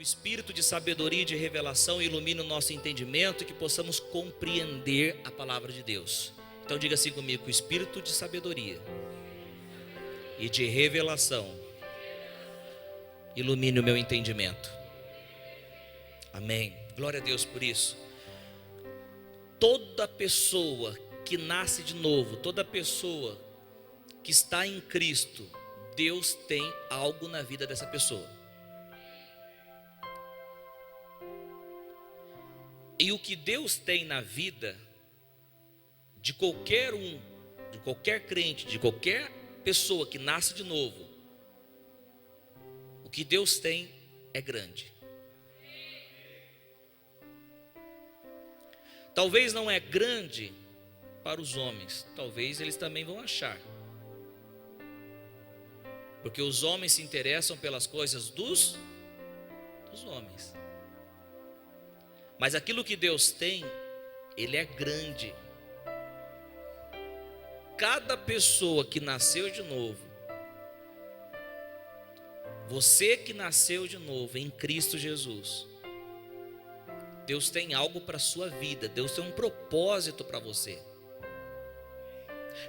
Que o espírito de sabedoria e de revelação ilumine o nosso entendimento e que possamos compreender a palavra de Deus. Então diga assim comigo: que o espírito de sabedoria e de revelação ilumine o meu entendimento. Amém. Glória a Deus por isso. Toda pessoa que nasce de novo, toda pessoa que está em Cristo, Deus tem algo na vida dessa pessoa. E o que Deus tem na vida de qualquer um, de qualquer crente, de qualquer pessoa que nasce de novo, o que Deus tem é grande. Talvez não é grande para os homens, talvez eles também vão achar, porque os homens se interessam pelas coisas dos homens. Mas aquilo que Deus tem, Ele é grande. Cada pessoa que nasceu de novo, você que nasceu de novo em Cristo Jesus, Deus tem algo para a sua vida, Deus tem um propósito para você.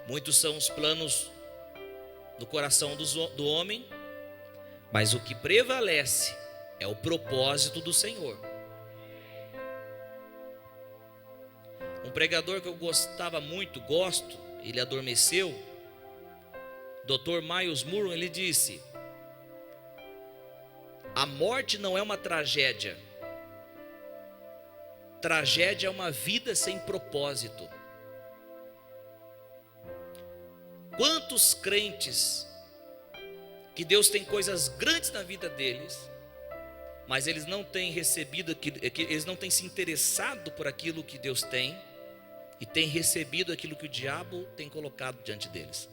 Muitos são os planos do coração do homem, mas o que prevalece é o propósito do Senhor. Um pregador que eu gostava muito, ele adormeceu, Dr. Miles Monroe, ele disse: a morte não é uma tragédia, tragédia é uma vida sem propósito. Quantos crentes que Deus tem coisas grandes na vida deles, mas eles não têm recebido, eles não têm se interessado por aquilo que Deus tem, e têm recebido aquilo que o diabo tem colocado diante deles.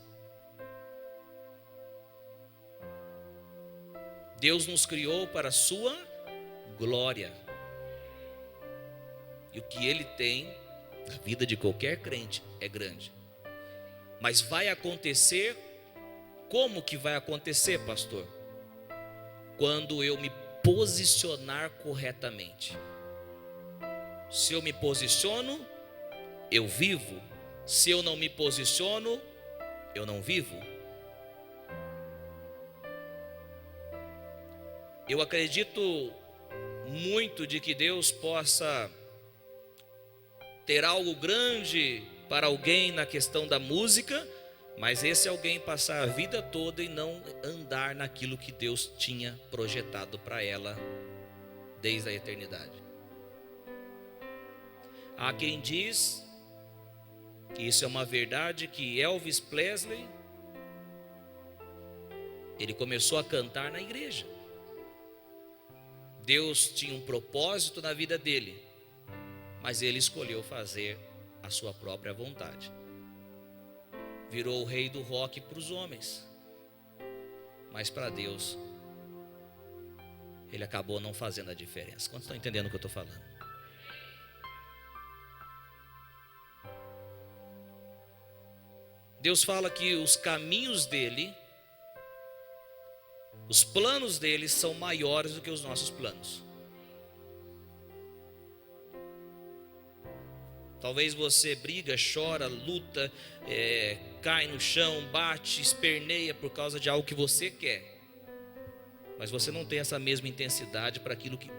Deus nos criou para a sua glória, e o que Ele tem na vida de qualquer crente é grande. Mas vai acontecer, como que vai acontecer, pastor? Quando eu me posicionar corretamente. Se eu me posiciono, eu vivo. Se eu não me posiciono, eu não vivo. Eu acredito muito de que Deus possa ter algo grande para alguém na questão da música, mas esse alguém passar a vida toda e não andar naquilo que Deus tinha projetado para ela desde a eternidade. Há quem diz que isso é uma verdade, que Elvis Presley, ele começou a cantar na igreja. Deus tinha um propósito na vida dele, mas ele escolheu fazer a sua própria vontade. Virou o rei do rock para os homens, mas para Deus ele acabou não fazendo a diferença. Quantos estão entendendo o que eu estou falando? Deus fala que os caminhos dele, os planos dele são maiores do que os nossos planos. Talvez você briga, chora, luta, cai no chão, bate, esperneia por causa de algo que você quer, mas você não tem essa mesma intensidade para aquilo que,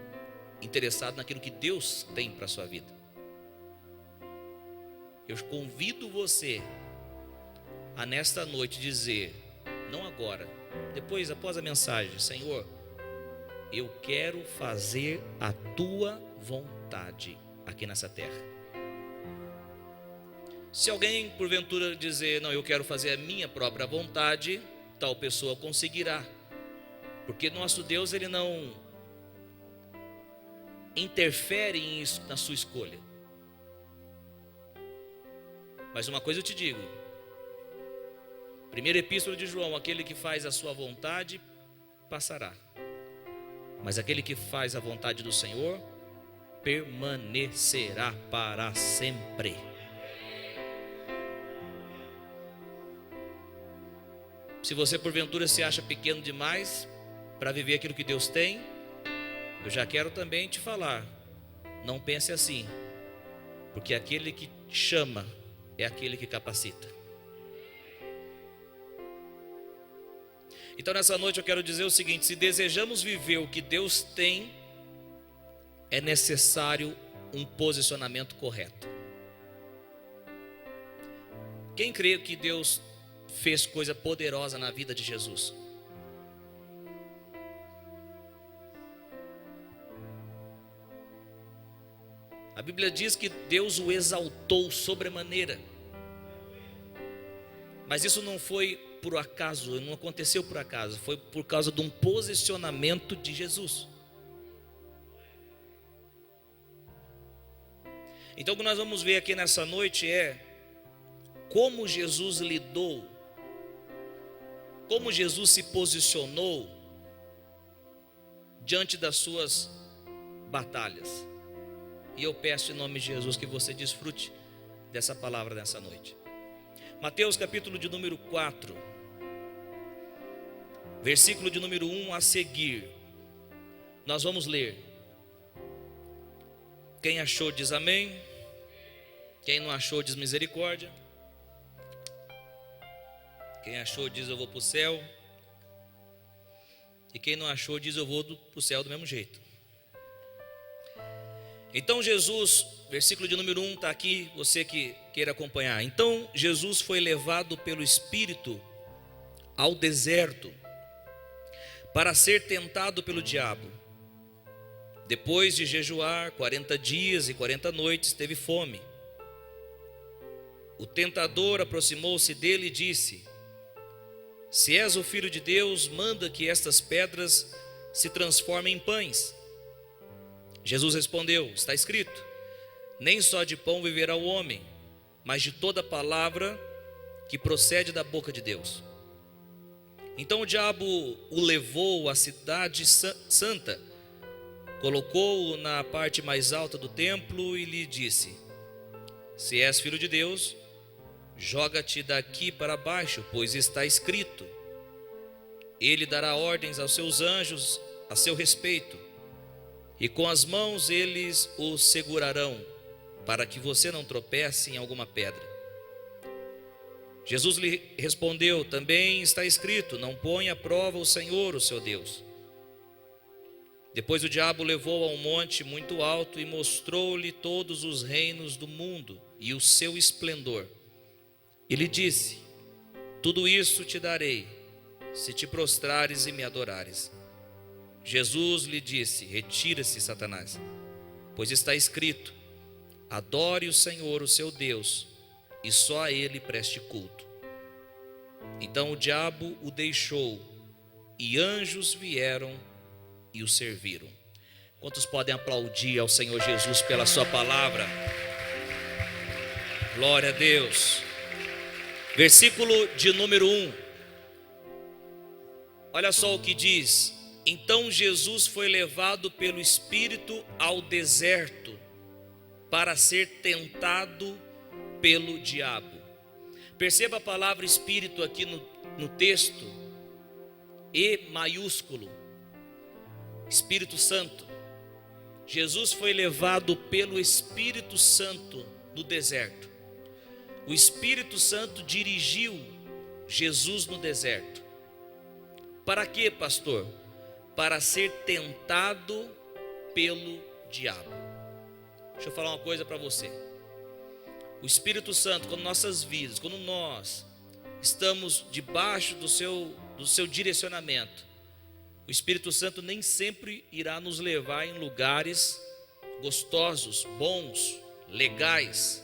interessado naquilo que Deus tem para a sua vida. Eu convido você a nesta noite dizer, não agora, depois, após a mensagem: Senhor, eu quero fazer a tua vontade aqui nessa terra. Se alguém porventura dizer, não, eu quero fazer a minha própria vontade, tal pessoa conseguirá, porque nosso Deus, ele não interfere na sua escolha. Mas uma coisa eu te digo, primeira epístola de João: aquele que faz a sua vontade passará, mas aquele que faz a vontade do Senhor permanecerá para sempre. Se você porventura se acha pequeno demais para viver aquilo que Deus tem, eu já quero também te falar, não pense assim, porque aquele que chama é aquele que capacita. Então nessa noite eu quero dizer o seguinte: se desejamos viver o que Deus tem, é necessário um posicionamento correto. Quem crê que Deus fez coisa poderosa na vida de Jesus? A Bíblia diz que Deus o exaltou sobremaneira. Mas isso não foi por acaso, não aconteceu por acaso, foi por causa de um posicionamento de Jesus. Então o que nós vamos ver aqui nessa noite é como Jesus lidou, como Jesus se posicionou diante das suas batalhas. E eu peço em nome de Jesus que você desfrute dessa palavra nessa noite. Mateus capítulo de número 4, versículo de número 1 a seguir, nós vamos ler. Quem achou diz amém, quem não achou diz misericórdia, quem achou diz eu vou para o céu, e quem não achou diz eu vou para o céu do mesmo jeito. Então Jesus, versículo de número 1 está aqui, você que queira acompanhar. Então Jesus foi levado pelo Espírito ao deserto para ser tentado pelo diabo. Depois de jejuar 40 dias e 40 noites, teve fome. O tentador aproximou-se dele e disse: se és o Filho de Deus, manda que estas pedras se transformem em pães. Jesus respondeu: está escrito, nem só de pão viverá o homem, mas de toda palavra que procede da boca de Deus. Então o diabo o levou à cidade santa, colocou-o na parte mais alta do templo e lhe disse: se és filho de Deus, joga-te daqui para baixo, pois está escrito, ele dará ordens aos seus anjos a seu respeito, e com as mãos eles o segurarão, para que você não tropece em alguma pedra. Jesus lhe respondeu: também está escrito, não ponha à prova o Senhor, o seu Deus. Depois o diabo o levou a um monte muito alto e mostrou-lhe todos os reinos do mundo e o seu esplendor. E lhe disse: tudo isso te darei, se te prostrares e me adorares. Jesus lhe disse: retira-se, Satanás, pois está escrito, adore o Senhor, o seu Deus, e só a ele preste culto. Então o diabo o deixou, e anjos vieram e o serviram. Quantos podem aplaudir ao Senhor Jesus pela sua palavra? Glória a Deus. Versículo de número 1. Olha só o que diz: então Jesus foi levado pelo Espírito ao deserto para ser tentado pelo diabo. Perceba a palavra Espírito aqui no texto, E maiúsculo, Espírito Santo. Jesus foi levado pelo Espírito Santo no deserto. O Espírito Santo dirigiu Jesus no deserto. Para quê, pastor? Para ser tentado pelo diabo. Deixa eu falar uma coisa para você. O Espírito Santo, quando nossas vidas, quando nós estamos debaixo do seu direcionamento, o Espírito Santo nem sempre irá nos levar em lugares gostosos, bons, legais,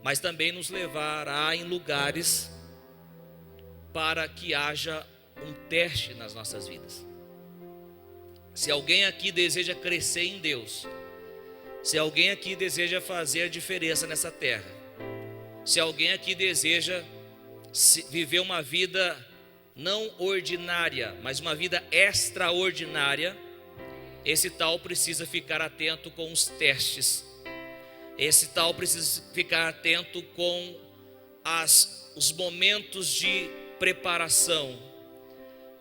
mas também nos levará em lugares para que haja um teste nas nossas vidas. Se alguém aqui deseja crescer em Deus, se alguém aqui deseja fazer a diferença nessa terra, se alguém aqui deseja viver uma vida não ordinária, mas uma vida extraordinária, esse tal precisa ficar atento com os testes, esse tal precisa ficar atento com os momentos de preparação,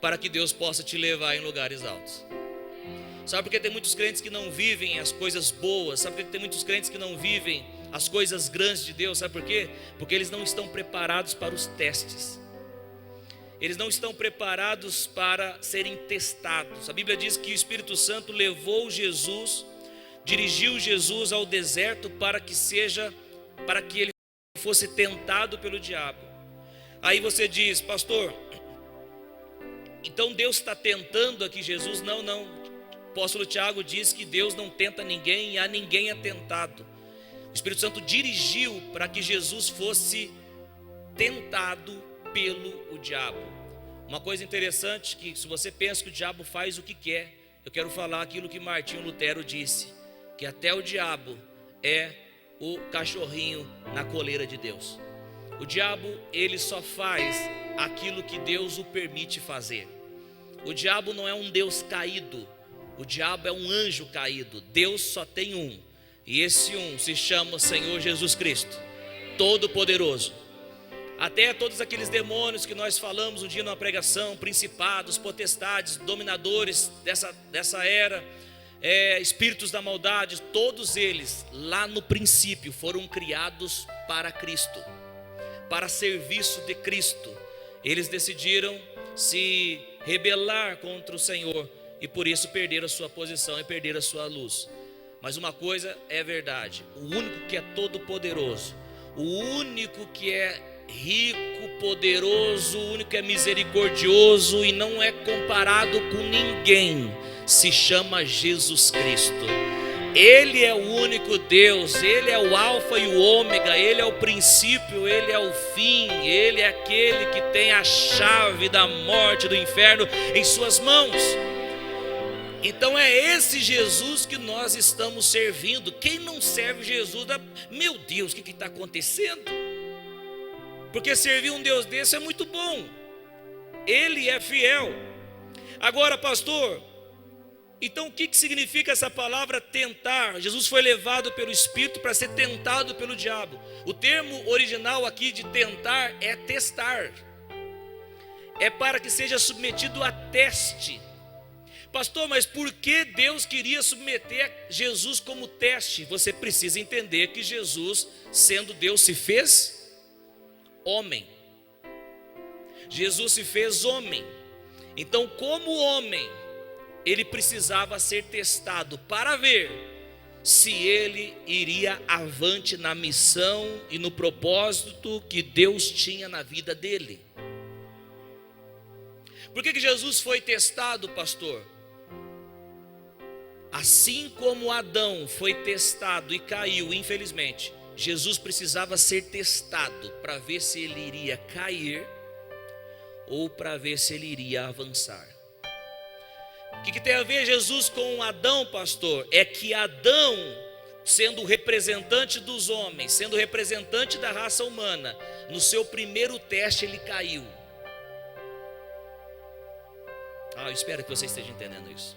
para que Deus possa te levar em lugares altos. Sabe por que tem muitos crentes que não vivem as coisas boas? Sabe por que tem muitos crentes que não vivem as coisas grandes de Deus? Sabe por quê? Porque eles não estão preparados para os testes. Eles não estão preparados para serem testados. A Bíblia diz que o Espírito Santo levou Jesus, dirigiu Jesus ao deserto para que ele fosse tentado pelo diabo. Aí você diz: pastor, então Deus está tentando aqui Jesus? Não. O apóstolo Tiago diz que Deus não tenta ninguém e a ninguém é tentado. O Espírito Santo dirigiu para que Jesus fosse tentado pelo diabo. Uma coisa interessante, que se você pensa que o diabo faz o que quer, eu quero falar aquilo que Martinho Lutero disse, que até o diabo é o cachorrinho na coleira de Deus. O diabo, ele só faz aquilo que Deus o permite fazer. O diabo não é um Deus caído, o diabo é um anjo caído. Deus só tem um, e esse um se chama Senhor Jesus Cristo, Todo-Poderoso. Até todos aqueles demônios que nós falamos um dia numa pregação, principados, potestades, dominadores dessa era, espíritos da maldade, todos eles lá no princípio foram criados para Cristo, para serviço de Cristo. Eles decidiram se rebelar contra o Senhor e por isso perderam a sua posição e perderam a sua luz. Mas uma coisa é verdade: o único que é todo poderoso, o único que é rico, poderoso, o único que é misericordioso e não é comparado com ninguém, se chama Jesus Cristo. Ele é o único Deus, Ele é o alfa e o ômega, Ele é o princípio, Ele é o fim, Ele é aquele que tem a chave da morte, do inferno em suas mãos. Então é esse Jesus que nós estamos servindo. Quem não serve Jesus, meu Deus, o que está acontecendo? Porque servir um Deus desse é muito bom, Ele é fiel. Agora, pastor, então o que significa essa palavra tentar? Jesus foi levado pelo Espírito para ser tentado pelo diabo. O termo original aqui de tentar é testar, é para que seja submetido a teste. Pastor, mas por que Deus queria submeter Jesus como teste? Você precisa entender que Jesus, sendo Deus, se fez homem. Jesus se fez homem. Então, como homem, ele precisava ser testado para ver se ele iria avante na missão e no propósito que Deus tinha na vida dele. Por que Jesus foi testado, pastor? Assim como Adão foi testado e caiu, infelizmente, Jesus precisava ser testado para ver se ele iria cair ou para ver se ele iria avançar. O que tem a ver Jesus com Adão, pastor? É que Adão, sendo representante dos homens, sendo representante da raça humana, no seu primeiro teste ele caiu. Eu espero que você esteja entendendo isso.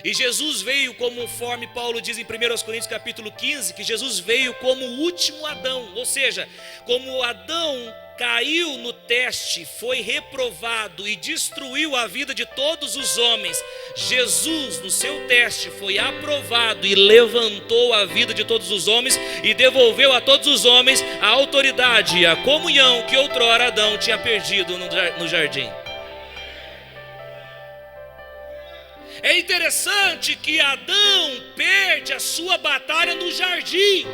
E Jesus veio, conforme Paulo diz em 1 Coríntios capítulo 15, que Jesus veio como o último Adão. Ou seja, como Adão caiu no teste, foi reprovado e destruiu a vida de todos os homens, Jesus no seu teste foi aprovado e levantou a vida de todos os homens e devolveu a todos os homens a autoridade e a comunhão que outrora Adão tinha perdido no jardim. É interessante que Adão perde a sua batalha no jardim.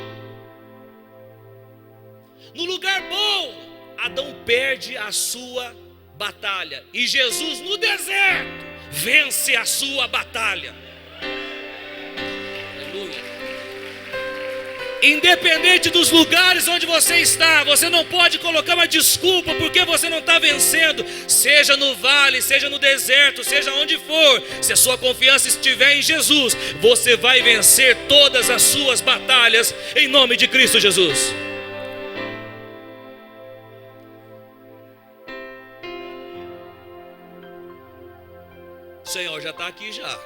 No lugar bom, Adão perde a sua batalha. E Jesus no deserto vence a sua batalha. Aleluia. Independente dos lugares onde você está, você não pode colocar uma desculpa porque você não está vencendo. Seja no vale, seja no deserto, seja onde for, se a sua confiança estiver em Jesus, você vai vencer todas as suas batalhas em nome de Cristo Jesus. O Senhor já está aqui já.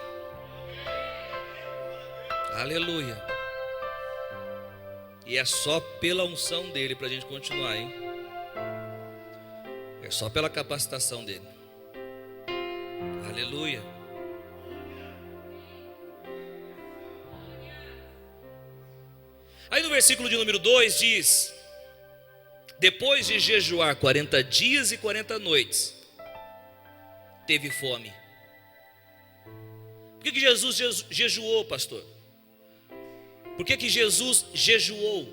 Aleluia. E é só pela unção dele para a gente continuar, hein? É só pela capacitação dele. Aleluia. Aí no versículo de número 2 diz: depois de jejuar 40 dias e 40 noites, teve fome. Por que Jesus jejuou, pastor? Por que Jesus jejuou?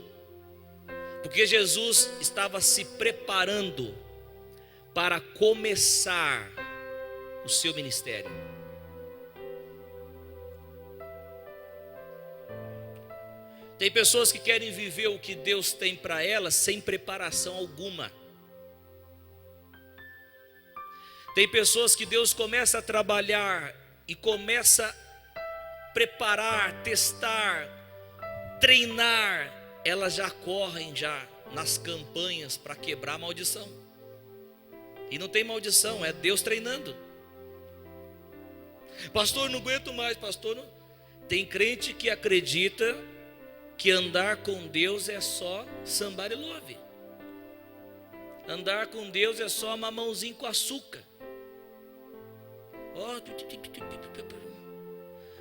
Porque Jesus estava se preparando para começar o seu ministério. Tem pessoas que querem viver o que Deus tem para elas sem preparação alguma. Tem pessoas que Deus começa a trabalhar e começa a preparar, testar, treinar, elas já correm já nas campanhas para quebrar a maldição. E não tem maldição, é Deus treinando. Pastor, não aguento mais, pastor. Não. Tem crente que acredita que andar com Deus é só somebody love. Andar com Deus é só mamãozinho com açúcar.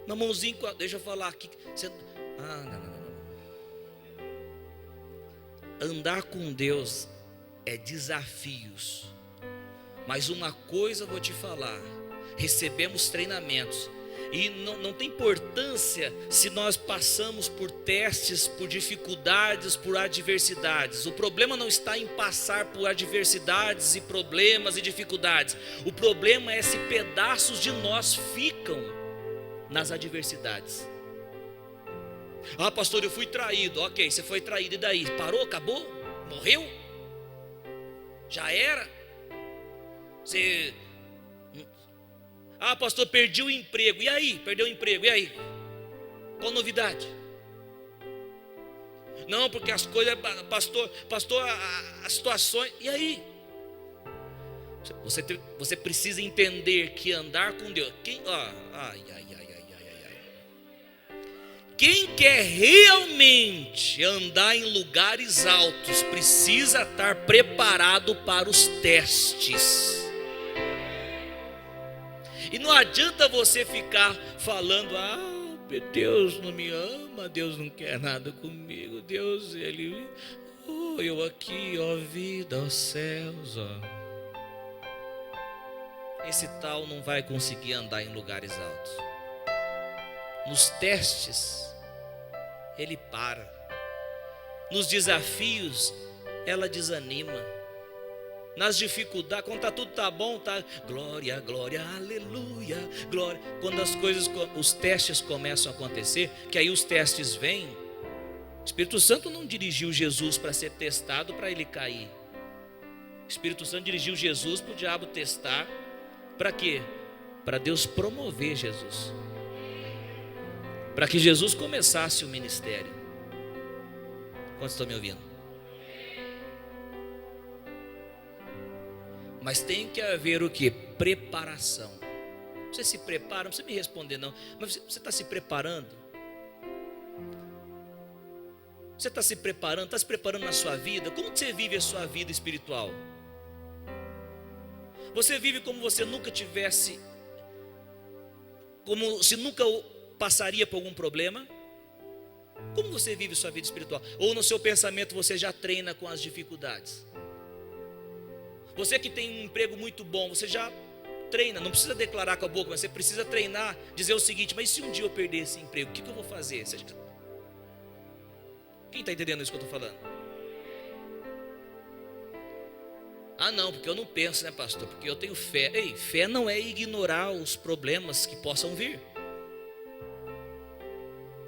Mamãozinho com... Deixa eu falar aqui. Não. Andar com Deus é desafios. Mas uma coisa eu vou te falar: recebemos treinamentos. E não tem importância se nós passamos por testes, por dificuldades, por adversidades. O problema não está em passar por adversidades e problemas e dificuldades. O problema é se pedaços de nós ficam nas adversidades. Ah, pastor, eu fui traído. Ok, você foi traído, e daí? Parou? Acabou? Morreu? Já era? Você... Ah, pastor, perdi o emprego. E aí? Perdeu o emprego. E aí? Qual novidade? Não, porque as coisas, pastor, as situações. E aí? Você precisa entender que andar com Deus. Quem quer realmente andar em lugares altos precisa estar preparado para os testes. E não adianta você ficar falando: ah, Deus não me ama, Deus não quer nada comigo, Deus, Ele, eu aqui, ó vida, ó céus, ó. Esse tal não vai conseguir andar em lugares altos. Nos testes, ele para. Nos desafios, ela desanima. Nas dificuldades, quando tudo tá bom, tá glória, glória, aleluia, glória. Quando as coisas, os testes começam a acontecer, que aí os testes vêm. O Espírito Santo não dirigiu Jesus para ser testado para ele cair. O Espírito Santo dirigiu Jesus para o diabo testar. Para quê? Para Deus promover Jesus. Para que Jesus começasse o ministério. Quantos estão me ouvindo? Mas tem que haver o que? Preparação. Você se prepara, não precisa me responder não. Mas você está se preparando? Você está se preparando? Está se preparando na sua vida? Como que você vive a sua vida espiritual? Você vive como você nunca tivesse, como se nunca passaria por algum problema? Como você vive a sua vida espiritual? Ou no seu pensamento você já treina com as dificuldades? Você que tem um emprego muito bom, você já treina, não precisa declarar com a boca, mas você precisa treinar, dizer o seguinte: mas se um dia eu perder esse emprego, o que eu vou fazer? Quem está entendendo isso que eu estou falando? Ah não, porque eu não penso, né, pastor? Porque eu tenho fé. Ei, fé não é ignorar os problemas que possam vir.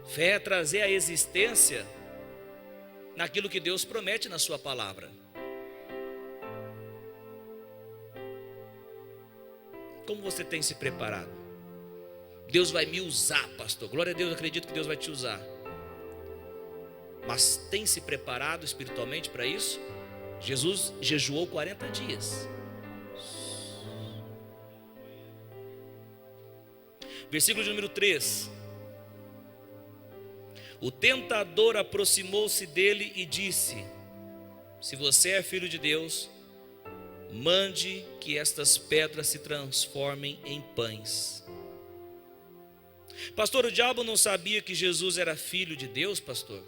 Fé é trazer a existência naquilo que Deus promete na sua palavra. Como você tem se preparado? Deus vai me usar, pastor. Glória a Deus, eu acredito que Deus vai te usar. Mas tem se preparado espiritualmente para isso? Jesus jejuou 40 dias. Versículo de número 3. O tentador aproximou-se dele e disse: se você é filho de Deus, mande que estas pedras se transformem em pães. Pastor, o diabo não sabia que Jesus era filho de Deus, pastor?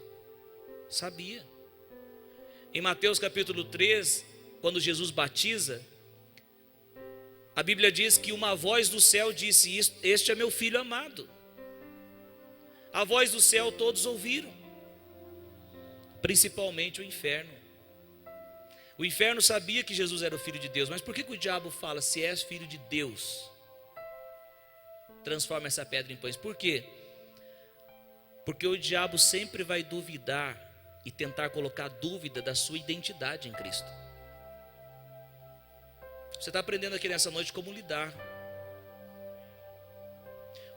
Sabia. Em Mateus capítulo 3, quando Jesus batiza, a Bíblia diz que uma voz do céu disse: este é meu filho amado. A voz do céu todos ouviram, principalmente o inferno. O inferno sabia que Jesus era o Filho de Deus, mas por que o diabo fala: se és filho de Deus, transforma essa pedra em pães? Por quê? Porque o diabo sempre vai duvidar e tentar colocar dúvida da sua identidade em Cristo. Você está aprendendo aqui nessa noite como lidar.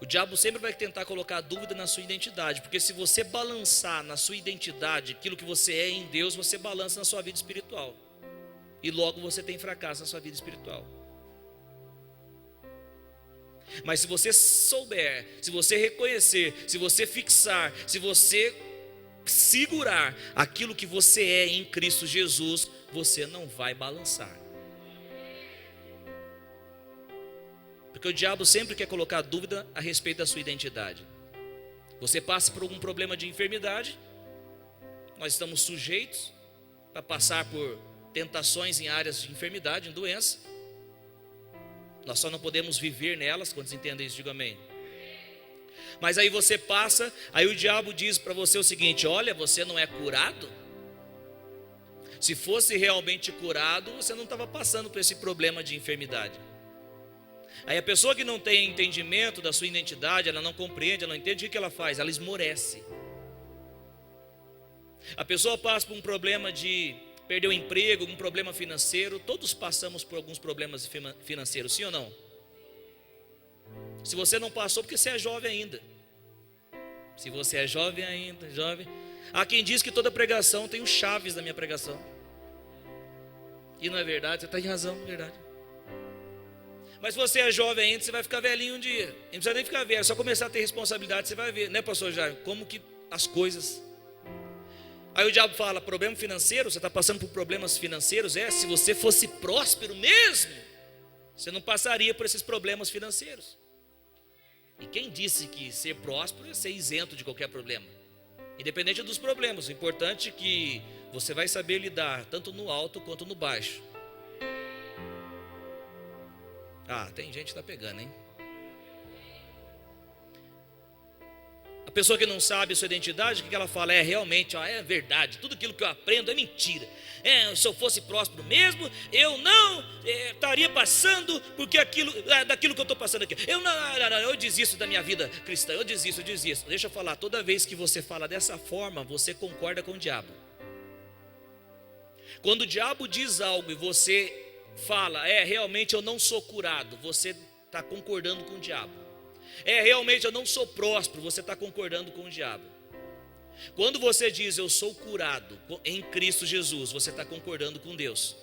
O diabo sempre vai tentar colocar dúvida na sua identidade, porque se você balançar na sua identidade aquilo que você é em Deus, você balança na sua vida espiritual, e logo você tem fracasso na sua vida espiritual. Mas se você souber, se você reconhecer, se você fixar, se você segurar aquilo que você é em Cristo Jesus, você não vai balançar. Porque o diabo sempre quer colocar dúvida a respeito da sua identidade. Você passa por algum problema de enfermidade, nós estamos sujeitos a passar por tentações em áreas de enfermidade, em doença. Nós só não podemos viver nelas. Quando você entende isso, diga amém. Mas aí você passa, aí o diabo diz para você o seguinte: olha, você não é curado? Se fosse realmente curado, você não estava passando por esse problema de enfermidade. Aí a pessoa que não tem entendimento da sua identidade, ela não compreende, ela não entende, o que ela faz? Ela esmorece. A pessoa passa por um problema de perder o emprego, um problema financeiro. Todos passamos por alguns problemas financeiros, sim ou não? Se você não passou, porque você é jovem ainda. Se você é jovem ainda, jovem. Há quem diz que toda pregação tem os chaves da minha pregação. E não é verdade, você está em razão, é verdade. Mas se você é jovem ainda, você vai ficar velhinho um dia. Não precisa nem ficar velho, é só começar a ter responsabilidade, você vai ver, né, pastor Jair? Como que as coisas. Aí o diabo fala: problema financeiro, você está passando por problemas financeiros? Se você fosse próspero mesmo, você não passaria por esses problemas financeiros. E quem disse que ser próspero é ser isento de qualquer problema? Independente dos problemas, o importante é que você vai saber lidar tanto no alto quanto no baixo. Tem gente que está pegando, hein? A pessoa que não sabe a sua identidade, o que ela fala? Realmente, é verdade, tudo aquilo que eu aprendo é mentira. Se eu fosse próspero mesmo, eu não estaria passando porque daquilo que eu estou passando aqui. Eu desisto da minha vida cristã, eu desisto. Deixa eu falar, toda vez que você fala dessa forma, você concorda com o diabo. Quando o diabo diz algo e você fala: realmente eu não sou curado, você está concordando com o diabo. Realmente eu não sou próspero, você está concordando com o diabo. Quando você diz: eu sou curado em Cristo Jesus, você está concordando com Deus.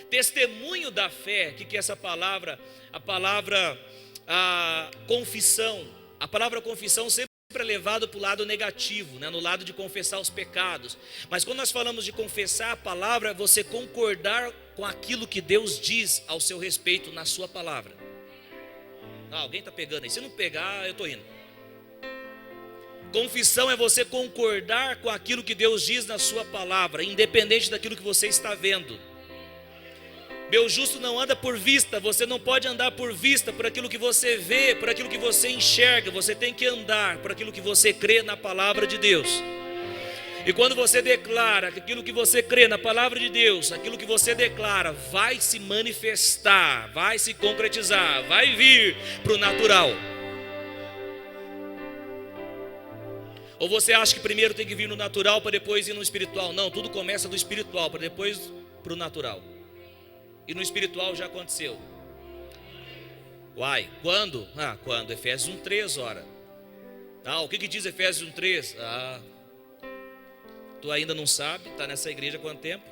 Testemunho da fé, o que é essa palavra? A palavra confissão. A palavra confissão sempre é levado para o lado negativo, né? No lado de confessar os pecados. Mas quando nós falamos de confessar a palavra, é você concordar com aquilo que Deus diz ao seu respeito na sua palavra. Alguém está pegando aí? Se não pegar, eu estou indo. Confissão é você concordar com aquilo que Deus diz na sua palavra, independente daquilo que você está vendo. Meu justo não anda por vista. Você não pode andar por vista, por aquilo que você vê, por aquilo que você enxerga. Você tem que andar por aquilo que você crê na palavra de Deus. E quando você declara que aquilo que você crê na palavra de Deus, aquilo que você declara vai se manifestar, vai se concretizar, vai vir para o natural. Ou você acha que primeiro tem que vir no natural para depois ir no espiritual? Não, tudo começa do espiritual para depois para o natural. E no espiritual já aconteceu. Quando? Quando? Efésios 1:3, ora. O que diz Efésios 1:3? Tu ainda não sabe, está nessa igreja há quanto tempo?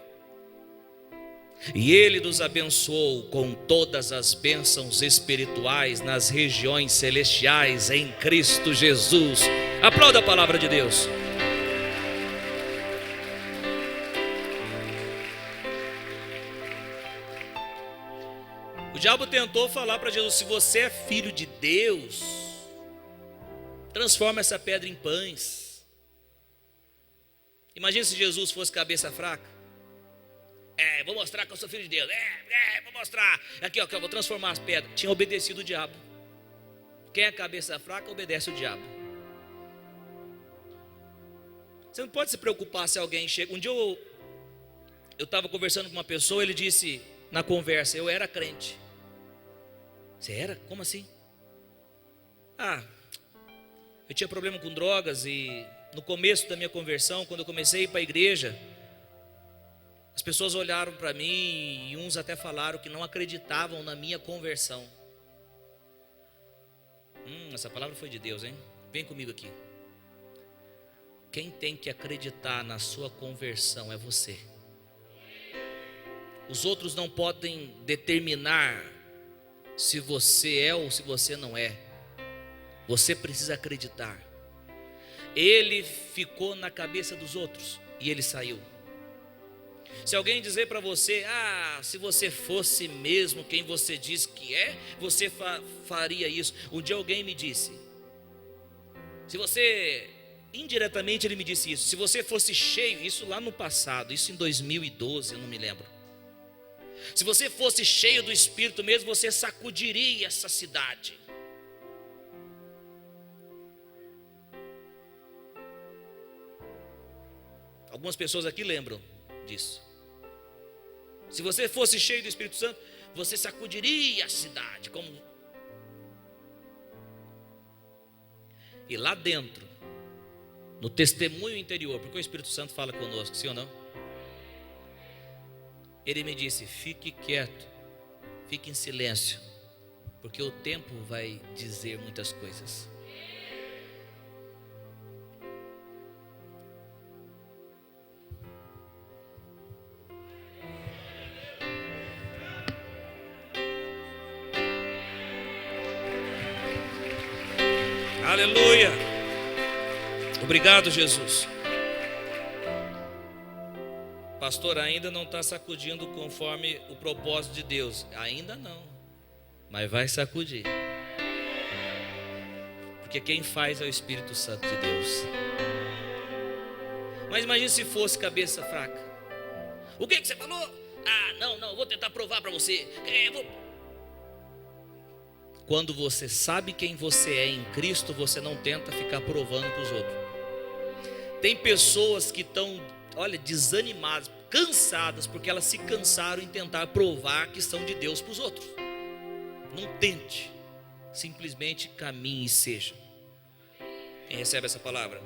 E Ele nos abençoou com todas as bênçãos espirituais nas regiões celestiais em Cristo Jesus. Aplauda a palavra de Deus. O diabo tentou falar para Jesus: se você é filho de Deus, transforma essa pedra em pães. Imagina se Jesus fosse cabeça fraca. Vou mostrar que eu sou filho de Deus. Vou mostrar. Aqui, ó, que eu vou transformar as pedras. Tinha obedecido o diabo. Quem é cabeça fraca, obedece o diabo. Você não pode se preocupar se alguém chega. Um dia eu estava conversando com uma pessoa, ele disse na conversa, eu era crente. Você era? Como assim? Eu tinha problema com drogas e no começo da minha conversão, quando eu comecei a ir para a igreja, as pessoas olharam para mim e uns até falaram que não acreditavam na minha conversão. Essa palavra foi de Deus, hein? Vem comigo aqui. Quem tem que acreditar na sua conversão é você. Os outros não podem determinar se você é ou se você não é. Você precisa acreditar. Ele ficou na cabeça dos outros e ele saiu. Se alguém dizer para você, se você fosse mesmo quem você diz que é, você faria isso. Um dia alguém me disse, indiretamente ele me disse isso, se você fosse cheio, isso lá no passado, isso em 2012, eu não me lembro. Se você fosse cheio do Espírito mesmo, você sacudiria essa cidade. Algumas pessoas aqui lembram disso. Se você fosse cheio do Espírito Santo, você sacudiria a cidade. E lá dentro, no testemunho interior, porque o Espírito Santo fala conosco, sim ou não? Ele me disse, fique quieto, fique em silêncio, porque o tempo vai dizer muitas coisas. Aleluia. Obrigado, Jesus. Pastor, ainda não está sacudindo conforme o propósito de Deus. Ainda não, mas vai sacudir. Porque quem faz é o Espírito Santo de Deus. Mas imagine se fosse cabeça fraca. O que você falou? Não, vou tentar provar para você. Quando você sabe quem você é em Cristo, você não tenta ficar provando para os outros. Tem pessoas que estão, desanimadas, cansadas, porque elas se cansaram em tentar provar que são de Deus para os outros. Não tente, simplesmente caminhe e seja. Quem recebe essa palavra?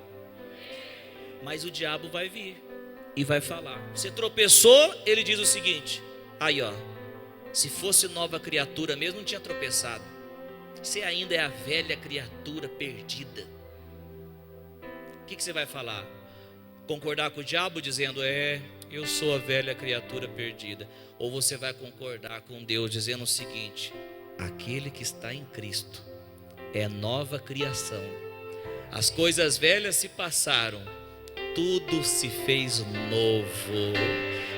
Mas o diabo vai vir e vai falar. Você tropeçou, ele diz o seguinte: se fosse nova criatura mesmo, não tinha tropeçado. Você ainda é a velha criatura perdida. O que você vai falar? Concordar com o diabo dizendo, eu sou a velha criatura perdida? Ou você vai concordar com Deus dizendo o seguinte: aquele que está em Cristo é nova criação. As coisas velhas se passaram, tudo se fez novo.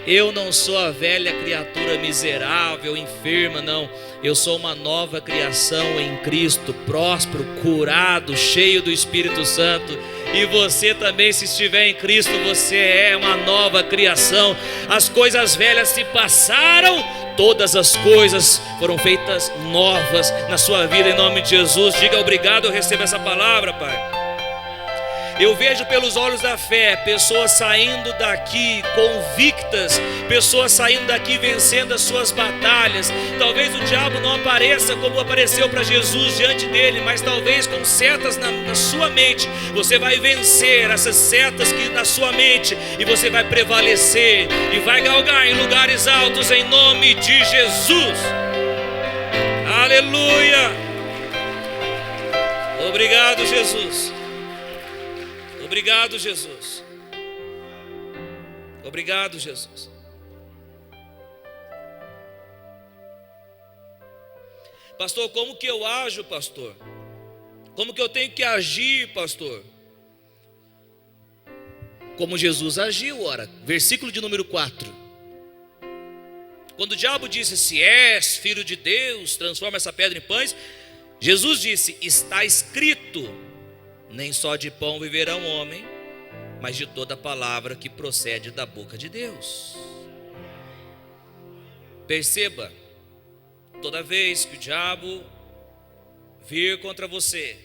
Eu não sou a velha criatura miserável, enferma, não. Eu sou uma nova criação em Cristo, próspero, curado, cheio do Espírito Santo. E você também, se estiver em Cristo, você é uma nova criação. As coisas velhas se passaram, todas as coisas foram feitas novas na sua vida, em nome de Jesus. Diga obrigado, eu recebo essa palavra, Pai. Eu vejo pelos olhos da fé pessoas saindo daqui convictas, pessoas saindo daqui vencendo as suas batalhas. Talvez o diabo não apareça como apareceu para Jesus diante dele, mas talvez com setas na sua mente você vai vencer essas setas que na sua mente, e você vai prevalecer e vai galgar em lugares altos em nome de Jesus. Aleluia. Obrigado, Jesus. Obrigado, Jesus. Obrigado, Jesus. Pastor, como que eu ajo, pastor? Como que eu tenho que agir, pastor? Como Jesus agiu, ora. Versículo de número 4. Quando o diabo disse, se és filho de Deus, transforma essa pedra em pães, Jesus disse, está escrito, nem só de pão viverá um homem, mas de toda palavra que procede da boca de Deus. Perceba, toda vez que o diabo vir contra você,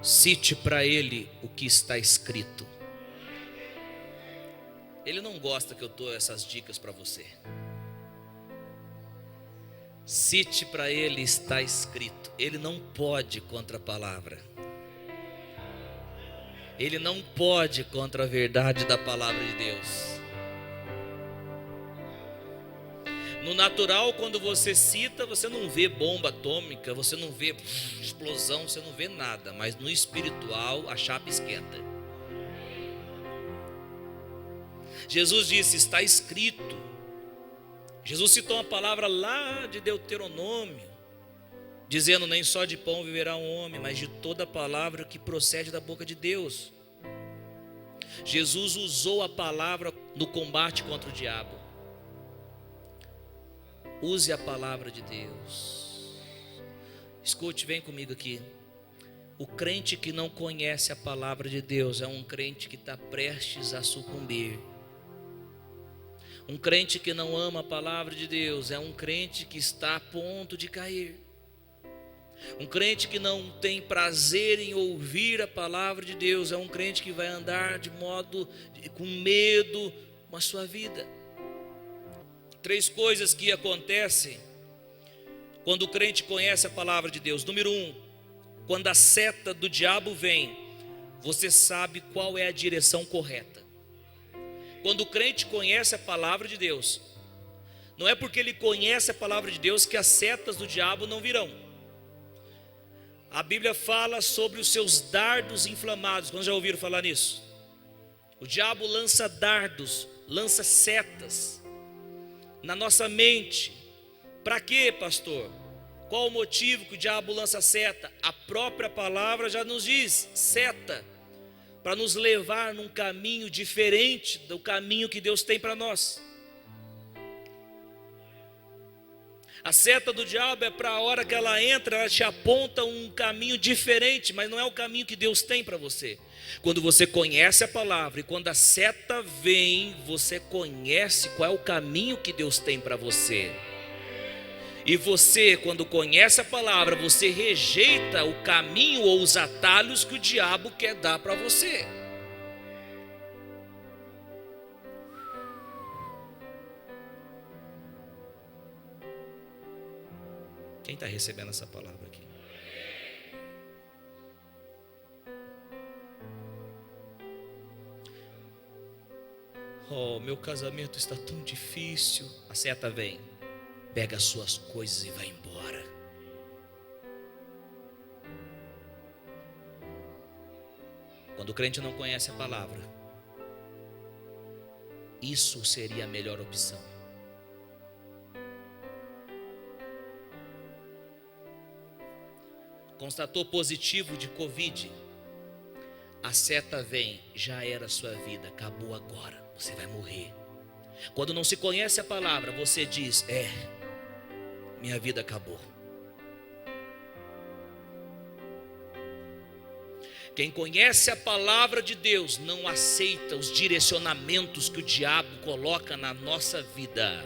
cite para ele o que está escrito. Ele não gosta que eu dou essas dicas para você. Cite para ele, está escrito. Ele não pode contra a palavra. Ele não pode contra a verdade da palavra de Deus. No natural, quando você cita, você não vê bomba atômica, você não vê explosão, você não vê nada. Mas no espiritual, a chapa esquenta. Jesus disse, está escrito. Jesus citou uma palavra lá de Deuteronômio, dizendo, nem só de pão viverá um homem, mas de toda palavra que procede da boca de Deus. Jesus usou a palavra no combate contra o diabo. Use a palavra de Deus. Escute, vem comigo aqui. O crente que não conhece a palavra de Deus é um crente que está prestes a sucumbir. Um crente que não ama a palavra de Deus é um crente que está a ponto de cair. Um crente que não tem prazer em ouvir a palavra de Deus é um crente que vai andar com medo na sua vida. 3 coisas que acontecem quando o crente conhece a palavra de Deus. Número 1, quando a seta do diabo vem, você sabe qual é a direção correta. Quando o crente conhece a palavra de Deus, não é porque ele conhece a palavra de Deus que as setas do diabo não virão. A Bíblia fala sobre os seus dardos inflamados. Quando já ouviram falar nisso? O diabo lança dardos, lança setas na nossa mente. Para quê, pastor? Qual o motivo que o diabo lança seta? A própria palavra já nos diz, seta, para nos levar num caminho diferente do caminho que Deus tem para nós. A seta do diabo é para a hora que ela entra, ela te aponta um caminho diferente, mas não é o caminho que Deus tem para você. Quando você conhece a palavra e quando a seta vem, você conhece qual é o caminho que Deus tem para você. E você, quando conhece a palavra, você rejeita o caminho ou os atalhos que o diabo quer dar para você. Quem está recebendo essa palavra aqui? Oh, meu casamento está tão difícil. A seta vem. Pega as suas coisas e vai embora. Quando o crente não conhece a palavra, isso seria a melhor opção. Constatou positivo de Covid, a seta vem, já era a sua vida, acabou agora, você vai morrer. Quando não se conhece a palavra, você diz, minha vida acabou. Quem conhece a palavra de Deus não aceita os direcionamentos que o diabo coloca na nossa vida.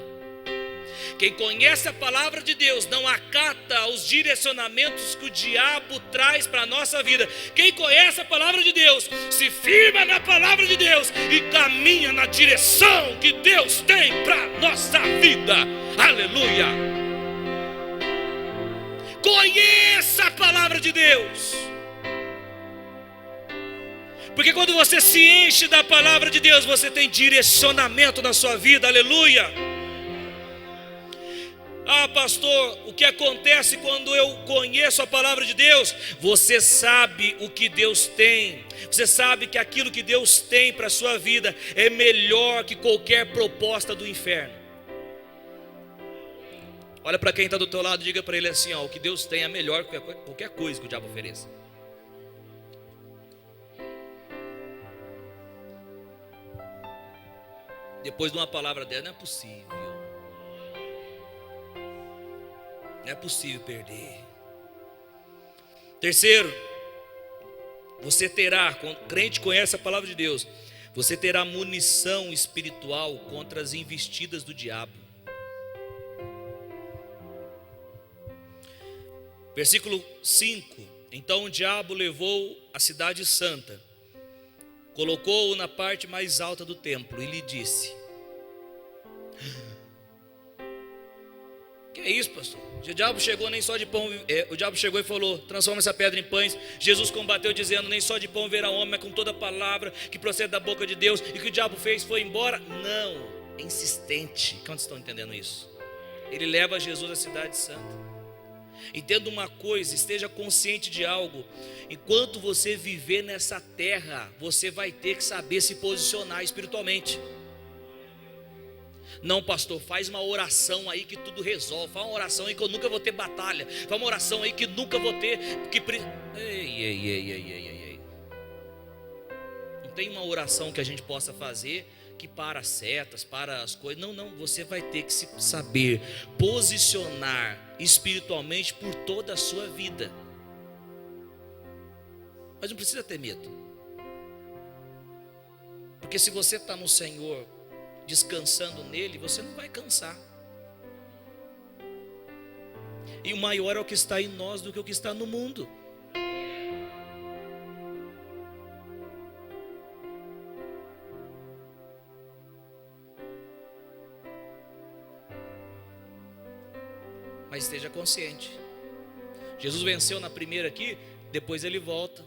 Quem conhece a palavra de Deus não acata os direcionamentos que o diabo traz para a nossa vida. Quem conhece a palavra de Deus se firma na palavra de Deus e caminha na direção que Deus tem para a nossa vida. Aleluia! Conheça a palavra de Deus. Porque quando você se enche da palavra de Deus, você tem direcionamento na sua vida. Aleluia! Ah, pastor, o que acontece quando eu conheço a palavra de Deus? Você sabe o que Deus tem. Você sabe que aquilo que Deus tem para a sua vida é melhor que qualquer proposta do inferno. Olha para quem está do teu lado, diga para ele assim, o que Deus tem é melhor que qualquer coisa que o diabo ofereça. Depois de uma palavra dela, não é possível. Não é possível perder. Terceiro, Você terá, crente conhece a palavra de Deus, você terá munição espiritual contra as investidas do diabo. Versículo 5: Então o diabo levou a cidade santa, colocou-o na parte mais alta do templo e lhe disse: que é isso, pastor? O diabo chegou nem só de pão, o diabo chegou e falou: transforma essa pedra em pães. Jesus combateu dizendo: nem só de pão verá homem, mas com toda a palavra que procede da boca de Deus. E o que o diabo fez foi embora? Não, é insistente. Quantos estão entendendo isso? Ele leva Jesus à cidade santa. Entenda uma coisa, esteja consciente de algo: enquanto você viver nessa terra, você vai ter que saber se posicionar espiritualmente. Não, pastor, faz uma oração aí que tudo resolve. Faz uma oração aí que eu nunca vou ter batalha. Faz uma oração aí que nunca vou ter ei. Não tem uma oração que a gente possa fazer que para setas, para as coisas. Não, você vai ter que se saber posicionar espiritualmente por toda a sua vida. Mas não precisa ter medo, porque se você está no Senhor, descansando nele, você não vai cansar. E o maior é o que está em nós do que o que está no mundo. Mas esteja consciente. Jesus venceu na primeira aqui, depois ele volta.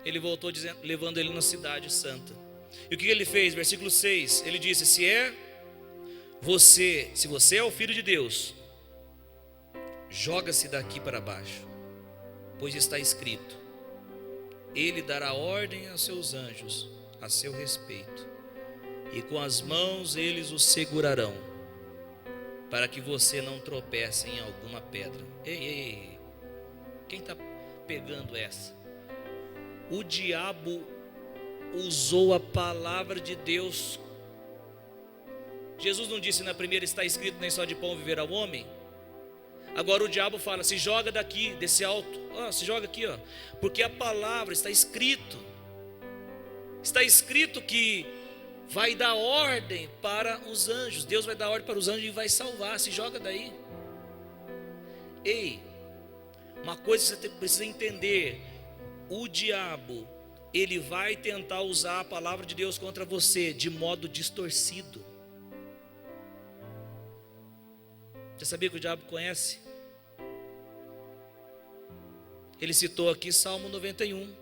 Ele voltou dizendo, levando ele na cidade santa. E o que ele fez? Versículo 6, ele disse: se você é o Filho de Deus, joga-se daqui para baixo, pois está escrito: ele dará ordem aos seus anjos a seu respeito, e com as mãos eles o segurarão, para que você não tropece em alguma pedra. Ei, quem está pegando essa? O diabo usou a palavra de Deus. Jesus não disse na primeira: está escrito, nem só de pão viverá o homem. Agora o diabo fala: se joga daqui, desse alto, se joga aqui, porque a palavra está escrito. Está escrito que vai dar ordem para os anjos. Deus vai dar ordem para os anjos e vai salvar. Se joga daí. Ei, uma coisa que você precisa entender: o diabo, ele vai tentar usar a palavra de Deus contra você de modo distorcido. Você sabia que o diabo conhece? Ele citou aqui Salmo 91: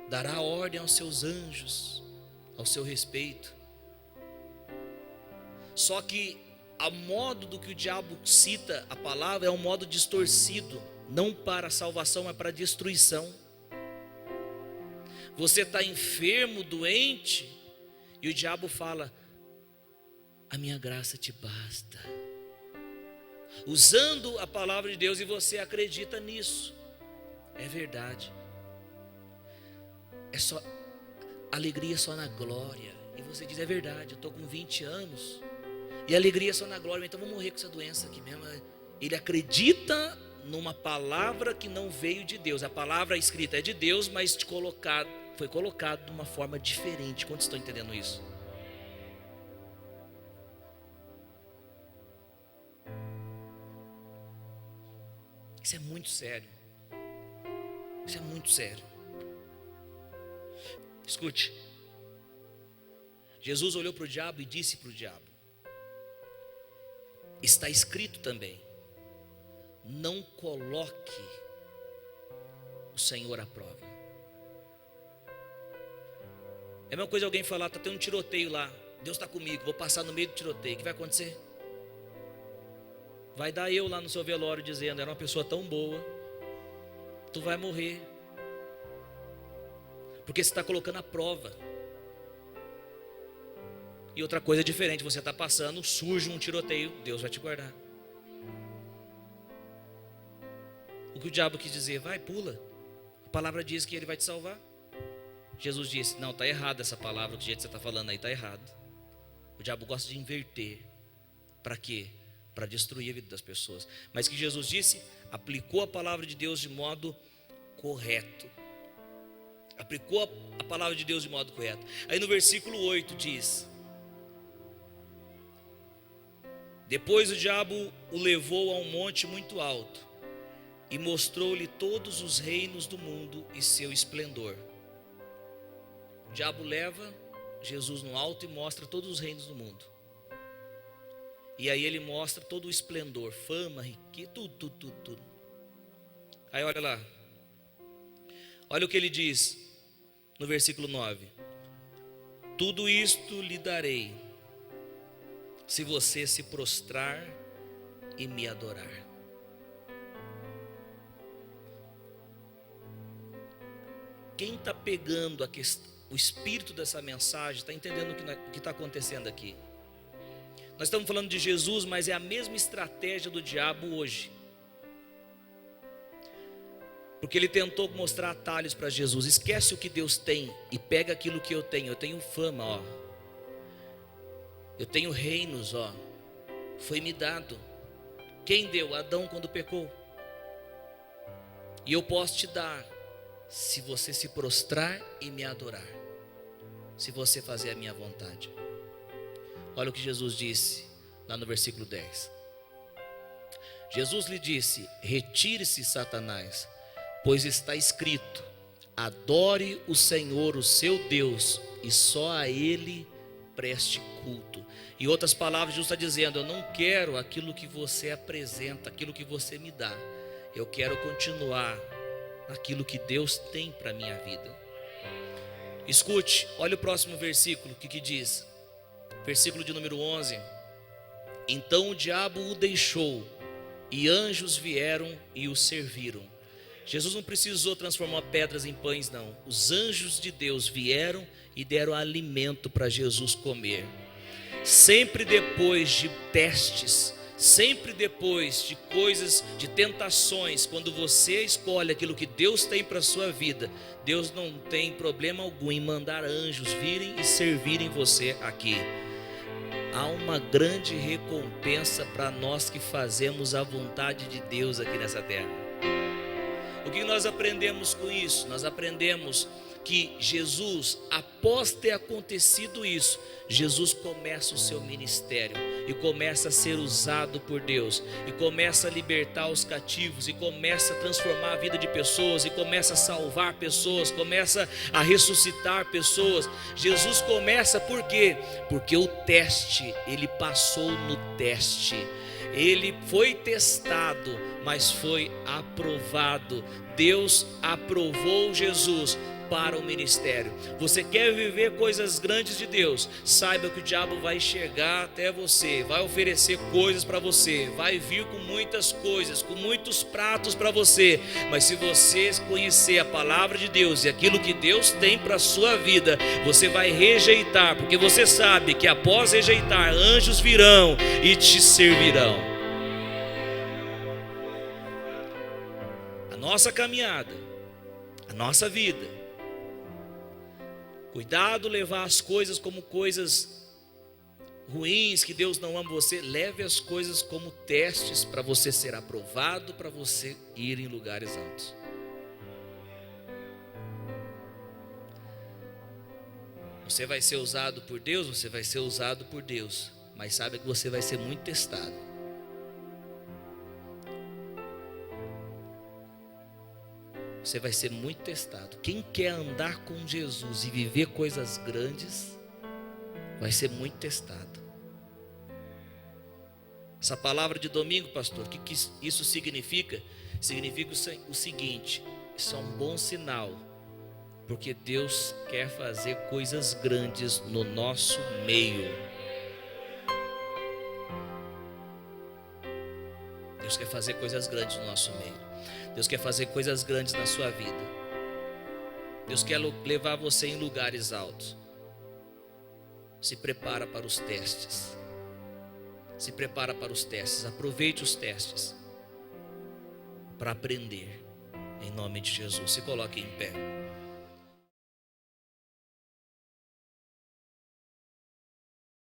dará ordem aos seus anjos ao seu respeito. Só que a modo do que o diabo cita a palavra é um modo distorcido, não para a salvação, mas para a destruição. Você está enfermo, doente, e o diabo fala: a minha graça te basta, usando a palavra de Deus, e você acredita nisso. É verdade. É só alegria, só na glória. E você diz: é verdade, eu estou com 20 anos e alegria só na glória, então vou morrer com essa doença aqui mesmo. Ele acredita numa palavra que não veio de Deus. A palavra escrita é de Deus, mas foi colocado de uma forma diferente. Quantos estão entendendo isso? Isso é muito sério. Isso é muito sério. Escute. Jesus olhou para o diabo e disse para o diabo: está escrito também, não coloque o Senhor à prova. É a mesma coisa alguém falar: está tendo um tiroteio lá, Deus está comigo, vou passar no meio do tiroteio. O que vai acontecer? Vai dar eu lá no seu velório dizendo: era uma pessoa tão boa. Tu vai morrer, porque você está colocando a prova. E outra coisa diferente: você está passando, surge um tiroteio, Deus vai te guardar. O que o diabo quis dizer? Vai, pula. A palavra diz que ele vai te salvar. Jesus disse: não, está errado essa palavra, do jeito que você está falando aí, está errado. O diabo gosta de inverter. Para quê? Para destruir a vida das pessoas. Mas que Jesus disse, aplicou a palavra de Deus de modo correto. aplicou a palavra de Deus de modo correto. Aí no versículo 8 diz: depois o diabo o levou a um monte muito alto e mostrou-lhe todos os reinos do mundo e seu esplendor. O diabo leva Jesus no alto e mostra todos os reinos do mundo. E aí ele mostra todo o esplendor, fama, riqueza, tudo. Aí olha lá. Olha o que ele diz no versículo 9: tudo isto lhe darei, se você se prostrar e me adorar. Quem está pegando o espírito dessa mensagem está entendendo o que está acontecendo aqui. Nós estamos falando de Jesus, mas é a mesma estratégia do diabo hoje. Porque ele tentou mostrar atalhos para Jesus. Esquece o que Deus tem e pega aquilo que eu tenho. Eu tenho fama, ó. Eu tenho reinos, ó. Foi me dado. Quem deu? Adão quando pecou. E eu posso te dar, se você se prostrar e me adorar. Se você fazer a minha vontade. Olha o que Jesus disse lá no versículo 10. Jesus lhe disse: retire-se, Satanás, pois está escrito: adore o Senhor, o seu Deus, e só a Ele preste culto. Em outras palavras, Jesus está dizendo: eu não quero aquilo que você apresenta, aquilo que você me dá. Eu quero continuar naquilo que Deus tem para a minha vida. Escute, olha o próximo versículo, o que diz? Versículo de número 11. Então o diabo o deixou, e anjos vieram e o serviram. Jesus não precisou transformar pedras em pães, não. Os anjos de Deus vieram e deram alimento para Jesus comer. Sempre depois de testes, sempre depois de coisas, de tentações, quando você escolhe aquilo que Deus tem para a sua vida, Deus não tem problema algum em mandar anjos virem e servirem você aqui. Há uma grande recompensa para nós que fazemos a vontade de Deus aqui nessa terra. O que nós aprendemos com isso? Nós aprendemos que Jesus, após ter acontecido isso, Jesus começa o seu ministério e começa a ser usado por Deus, e começa a libertar os cativos, e começa a transformar a vida de pessoas, e começa a salvar pessoas, começa a ressuscitar pessoas. Jesus começa por quê? Porque o teste, ele passou no teste. Ele foi testado, mas foi aprovado. Deus aprovou Jesus para o ministério. Você quer viver coisas grandes de Deus? Saiba que o diabo vai chegar até você, vai oferecer coisas para você, vai vir com muitas coisas, com muitos pratos para você. Mas se você conhecer a palavra de Deus e aquilo que Deus tem para a sua vida, você vai rejeitar, porque você sabe que após rejeitar, anjos virão e te servirão. A nossa caminhada, a nossa vida, cuidado levar as coisas como coisas ruins, que Deus não ama você. Leve as coisas como testes para você ser aprovado, para você ir em lugares altos. Você vai ser usado por Deus, você vai ser usado por Deus, mas saiba que você vai ser muito testado. Você vai ser muito testado. Quem quer andar com Jesus e viver coisas grandes, vai ser muito testado. Essa palavra de domingo, pastor, o que isso significa? Significa o seguinte: isso é um bom sinal, porque Deus quer fazer coisas grandes no nosso meio. Deus quer fazer coisas grandes no nosso meio. Deus quer fazer coisas grandes na sua vida. Deus quer levar você em lugares altos. Se prepara para os testes. Se prepara para os testes. Aproveite os testes para aprender. Em nome de Jesus. Se coloque em pé.